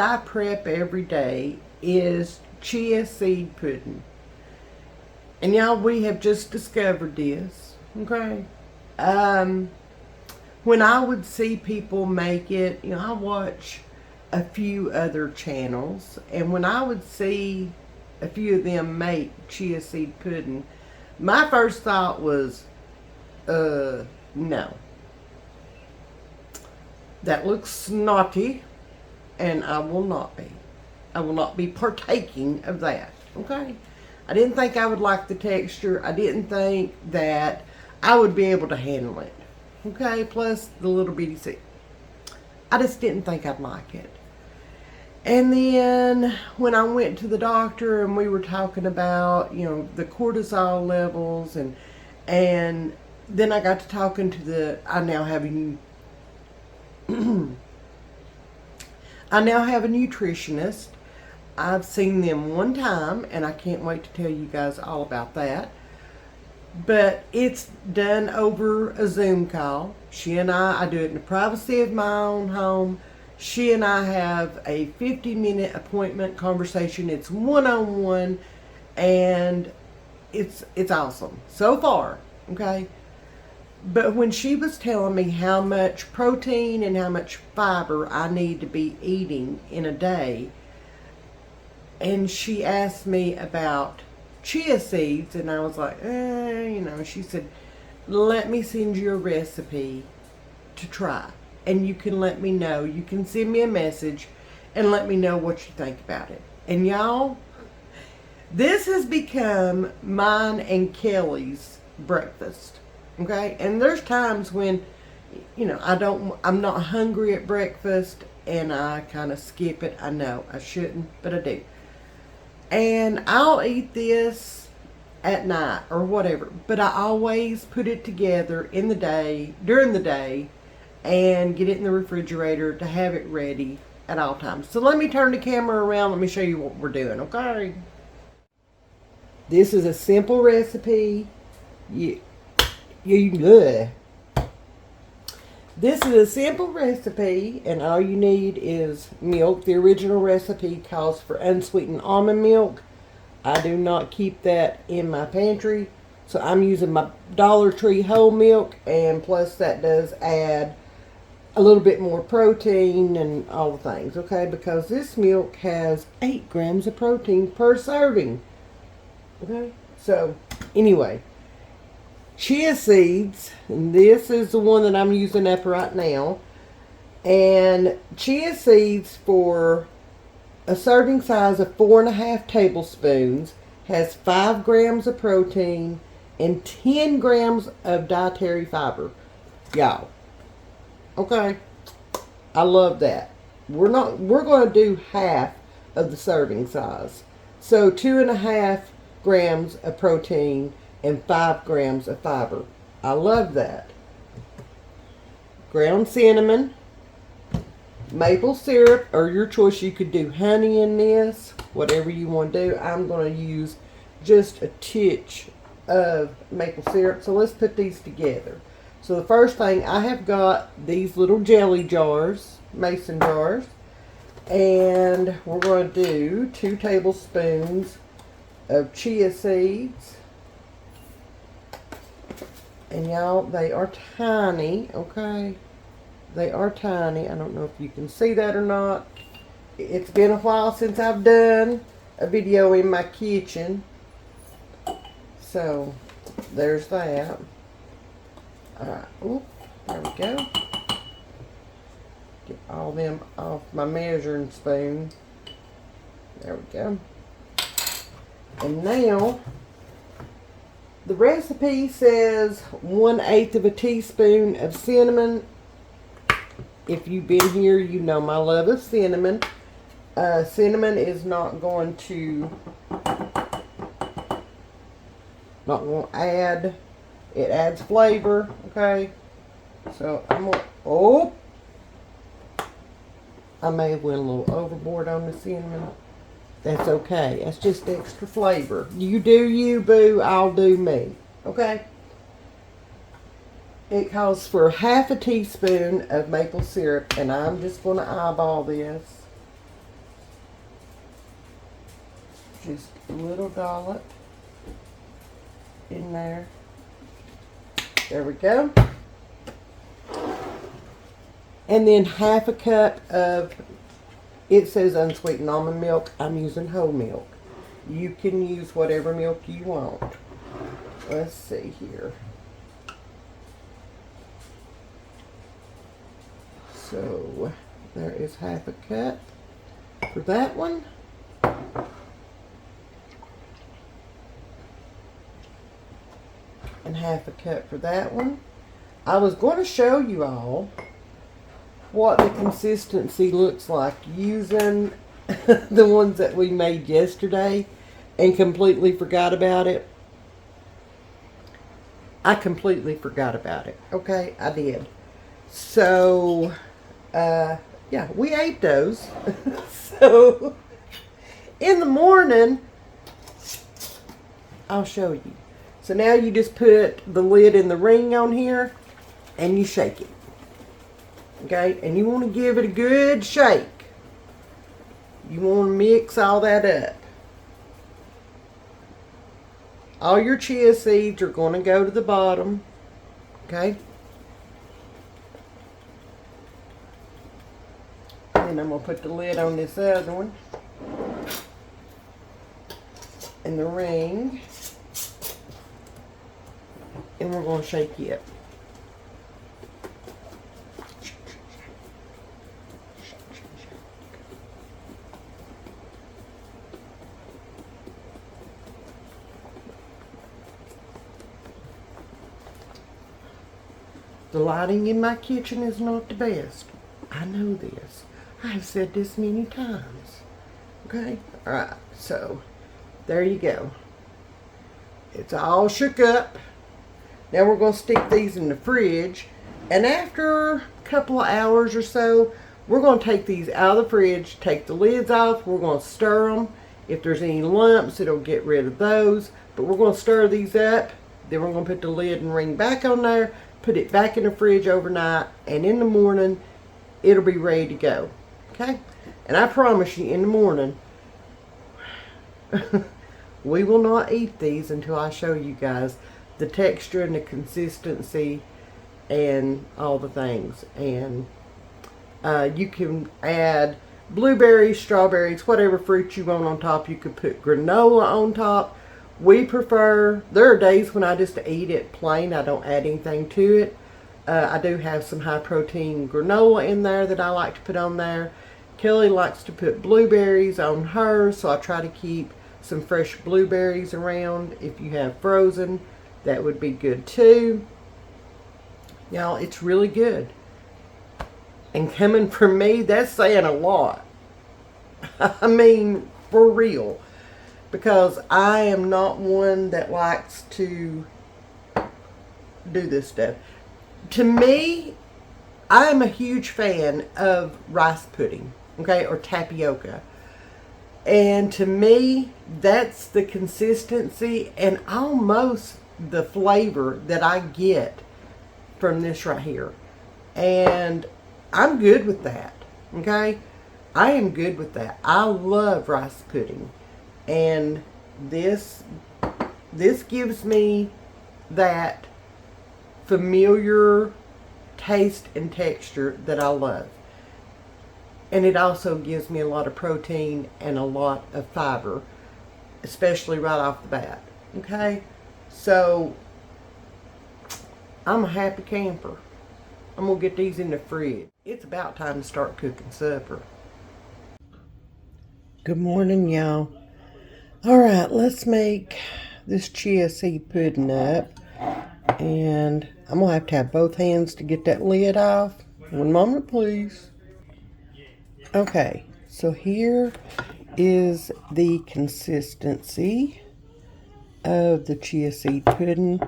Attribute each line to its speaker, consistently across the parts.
Speaker 1: that I prep every day is chia seed pudding. And y'all, we have just discovered this, okay? When I would see people make it, I watch a few other channels, and when I would see a few of them make chia seed pudding, my first thought was, no. That looks snotty, and I will not be. I will not be partaking of that, okay? I didn't think I would like the texture. I didn't think that I would be able to handle it, okay? Plus the little bitty seed. I just didn't think I'd like it. And then when I went to the doctor and we were talking about, the cortisol levels, and then I got to talking to I now have a nutritionist. I've seen them one time, and I can't wait to tell you guys all about that. But it's done over a Zoom call. She and I do it in the privacy of my own home. She and I have a 50-minute appointment conversation. It's one-on-one, and it's awesome so far, okay? But when she was telling me how much protein and how much fiber I need to be eating in a day, and she asked me about chia seeds, and I was like, she said, let me send you a recipe to try, and you can let me know. You can send me a message and let me know what you think about it. And y'all, this has become mine and Kelly's breakfast. Okay, and there's times when, I'm not hungry at breakfast, and I kind of skip it. I know I shouldn't, but I do. And I'll eat this at night or whatever, but I always put it together during the day, and get it in the refrigerator to have it ready at all times. So let me turn the camera around. Let me show you what we're doing, okay? This is a simple recipe. This is a simple recipe, and all you need is milk. The original recipe calls for unsweetened almond milk. I do not keep that in my pantry, so I'm using my Dollar Tree whole milk, and plus that does add a little bit more protein and all the things, okay? Because this milk has 8 grams of protein per serving, okay? So, anyway, chia seeds, and this is the one that I'm using up right now. And chia seeds, for a serving size of 4.5 tablespoons, has 5 grams of protein and 10 grams of dietary fiber. Y'all, okay, I love that. We're going to do half of the serving size, so 2.5 grams of protein and 5 grams of fiber. I love that. Ground cinnamon, maple syrup, or your choice. You could do honey in this, whatever you want to do. I'm going to use just a titch of maple syrup. So let's put these together. So the first thing, I have got these little jelly jars, mason jars, and we're going to do 2 tablespoons of chia seeds. And y'all, they are tiny, okay? They are tiny. I don't know if you can see that or not. It's been a while since I've done a video in my kitchen. So, there's that. Alright, oop, there we go. Get all them off my measuring spoon. There we go. And now, the recipe says 1/8 of a teaspoon of cinnamon. If you've been here, you know my love of cinnamon. Cinnamon is not going to add, it adds flavor, okay? So I'm going I may have went a little overboard on the cinnamon. That's okay. That's just extra flavor. You do you, boo. I'll do me. Okay? It calls for 1/2 teaspoon of maple syrup, and I'm just going to eyeball this. just a little dollop in there. There we go. And then half a cup of, it says unsweetened almond milk. I'm using whole milk. You can use whatever milk you want. Let's see here. So there is half a cup for that one. And half a cup for that one. I was going to show you all what the consistency looks like using the ones that we made yesterday and completely forgot about it. I completely forgot about it. Okay, I did. So, yeah, we ate those. So, in the morning, I'll show you. So now you just put the lid in the ring on here and you shake it. Okay, and you want to give it a good shake. You want to mix all that up. All your chia seeds are going to go to the bottom. Okay. And I'm going to put the lid on this other one. And the ring. And we're going to shake it. The lighting in my kitchen is not the best. I know this. I've said this many times. Okay? Alright, so there you go. It's all shook up. Now we're going to stick these in the fridge. And after a couple of hours or so, we're going to take these out of the fridge, take the lids off. We're going to stir them. If there's any lumps, it'll get rid of those. But we're going to stir these up. Then we're going to put the lid and ring back on there. Put it back in the fridge overnight, and in the morning, it'll be ready to go. Okay? And I promise you, in the morning, we will not eat these until I show you guys the texture and the consistency and all the things. And you can add blueberries, strawberries, whatever fruit you want on top. You could put granola on top. We prefer, there are days when I just eat it plain. I don't add anything to it. I do have some high protein granola in there that I like to put on there. Kelly likes to put blueberries on hers, so I try to keep some fresh blueberries around. If you have frozen, that would be good too. Y'all, it's really good. And coming from me, that's saying a lot. I mean, for real. Because I am not one that likes to do this stuff. To me, I am a huge fan of rice pudding, okay, or tapioca. And to me, that's the consistency and almost the flavor that I get from this right here. And I'm good with that, okay? I am good with that. I love rice pudding. And this gives me that familiar taste and texture that I love. And it also gives me a lot of protein and a lot of fiber, especially right off the bat. Okay? So, I'm a happy camper. I'm going to get these in the fridge. It's about time to start cooking supper. Good morning, y'all. Alright, let's make this chia seed pudding up. And I'm going to have both hands to get that lid off. One moment, please. Okay, so here is the consistency of the chia seed pudding.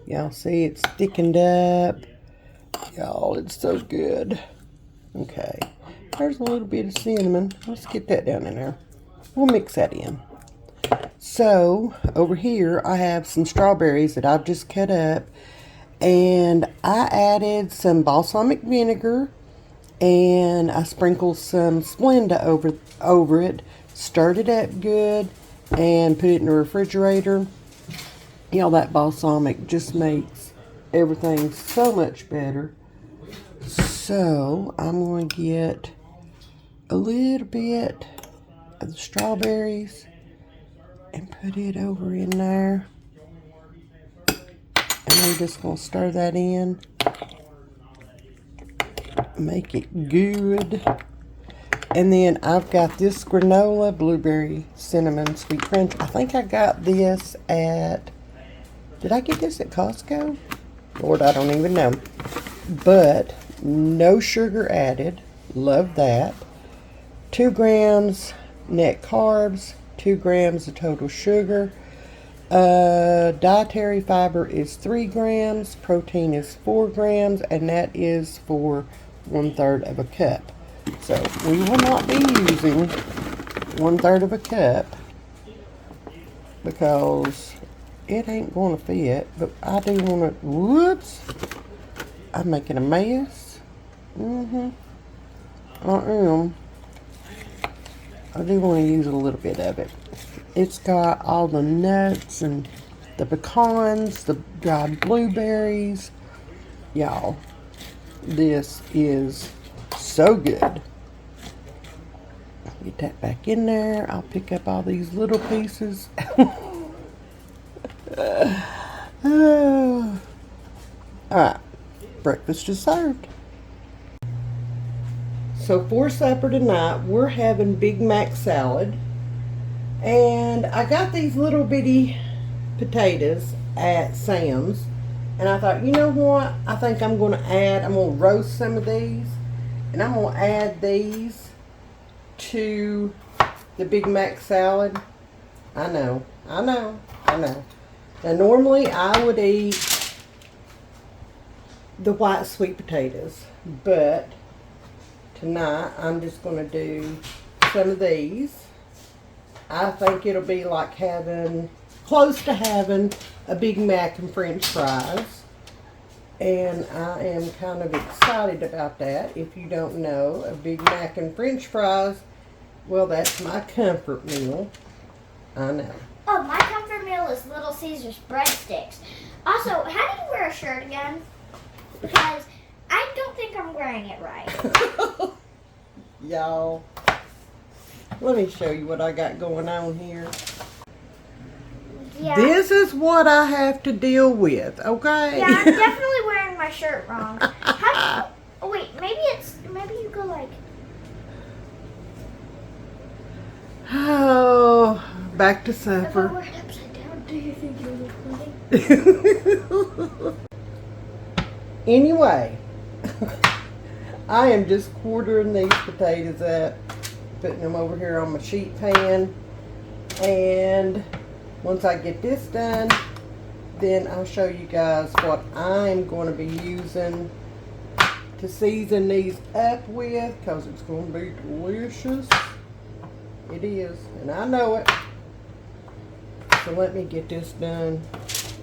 Speaker 1: Y'all see it's thickened up. Y'all, it's so good. Okay, there's a little bit of cinnamon. Let's get that down in there. We'll mix that in. So, over here, I have some strawberries that I've just cut up. And I added some balsamic vinegar. And I sprinkled some Splenda over it. Stirred it up good. and put it in the refrigerator. Y'all, that balsamic just makes everything so much better. So I'm going to get a little bit of the strawberries and put it over in there. And we're just going to stir that in. Make it good. And then I've got this granola, blueberry, cinnamon, sweet crunch. I think I got this at, did I get this at Costco? Lord, I don't even know. But no sugar added. Love that. 2 grams net carbs, 2 grams of total sugar. Dietary fiber is 3 grams, protein is 4 grams, and that is for 1/3 of a cup. So we will not be using 1/3 of a cup because it ain't going to fit. But I do want to, whoops, I'm making a mess. I do want to use a little bit of it. It's got all the nuts and the pecans, the dried blueberries. Y'all, this is so good. Get that back in there. I'll pick up all these little pieces. Alright, breakfast is served. So for supper tonight, we're having Big Mac salad. And I got these little bitty potatoes at Sam's. And I thought, you know what? I think I'm going to roast some of these. And I'm going to add these to the Big Mac salad. I know. Now normally I would eat the white sweet potatoes. But tonight I'm just going to do some of these. I think it'll be like close to having a Big Mac and French fries. And I am kind of excited about that. If you don't know, a Big Mac and French fries, well, that's my comfort meal. I know.
Speaker 2: Oh, my comfort meal is Little Caesars breadsticks. Also, how do you wear a shirt again? Because I don't think I'm wearing it right.
Speaker 1: Y'all, let me show you what I got going on here.
Speaker 2: Yeah.
Speaker 1: This is what I have to deal with, okay?
Speaker 2: Yeah, I'm definitely wearing my shirt wrong. Oh wait, maybe you go like.
Speaker 1: Oh, back to supper.
Speaker 2: If I wear it upside down, do you think you look funny?
Speaker 1: Anyway, I am just quartering these potatoes up, putting them over here on my sheet pan, and once I get this done, then I'll show you guys what I'm going to be using to season these up with, because it's going to be delicious. It is, and I know it. So let me get this done.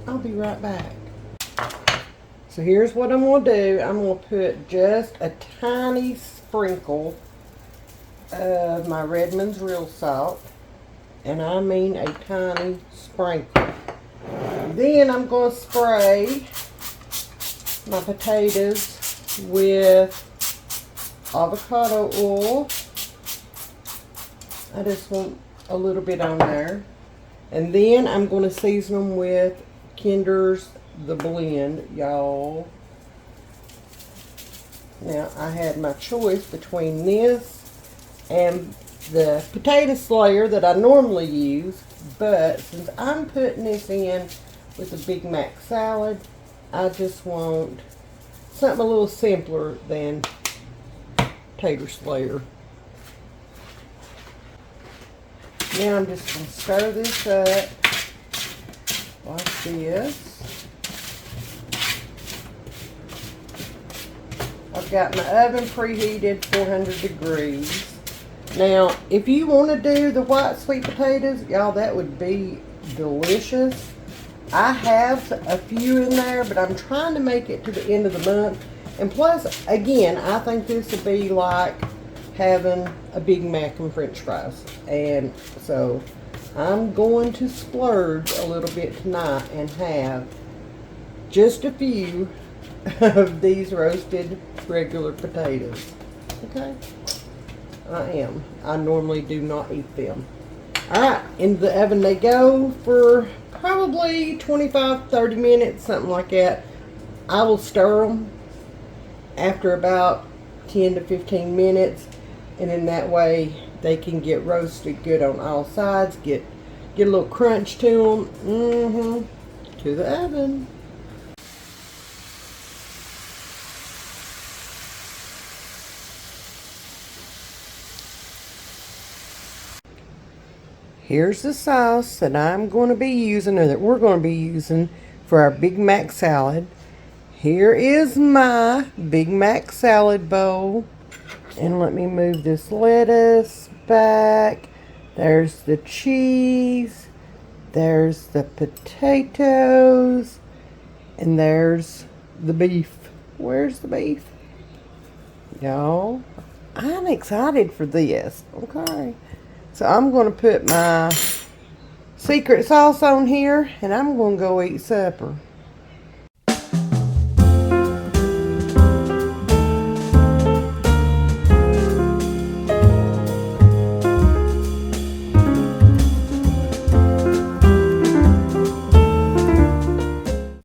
Speaker 1: I'll be right back. So here's what I'm going to do. I'm going to put just a tiny sprinkle of my Redmond's real salt. And I mean a tiny sprinkle. Then I'm going to spray my potatoes with avocado oil. I just want a little bit on there. And then I'm going to season them with Kinder's The Blend, y'all. Now, I had my choice between this and the potato slayer that I normally use, but since I'm putting this in with a Big Mac salad, I just want something a little simpler than potato slayer. Now I'm just going to stir this up like this. I've got my oven preheated 400 degrees. Now, if you want to do the white sweet potatoes, y'all, that would be delicious. I have a few in there, but I'm trying to make it to the end of the month. And plus, again, I think this would be like having a Big Mac and French fries. And so, I'm going to splurge a little bit tonight and have just a few of these roasted regular potatoes. Okay? I am. I normally do not eat them. Alright, into the oven they go for probably 25-30 minutes, something like that. I will stir them after about 10 to 15 minutes, and in that way they can get roasted good on all sides, get a little crunch to them. To the oven. Here's the sauce that I'm going to be using, or that we're going to be using for our Big Mac salad. Here is my Big Mac salad bowl. And let me move this lettuce back. There's the cheese. There's the potatoes. And there's the beef. Where's the beef? Y'all, I'm excited for this. Okay. So I'm going to put my secret sauce on here, and I'm going to go eat supper.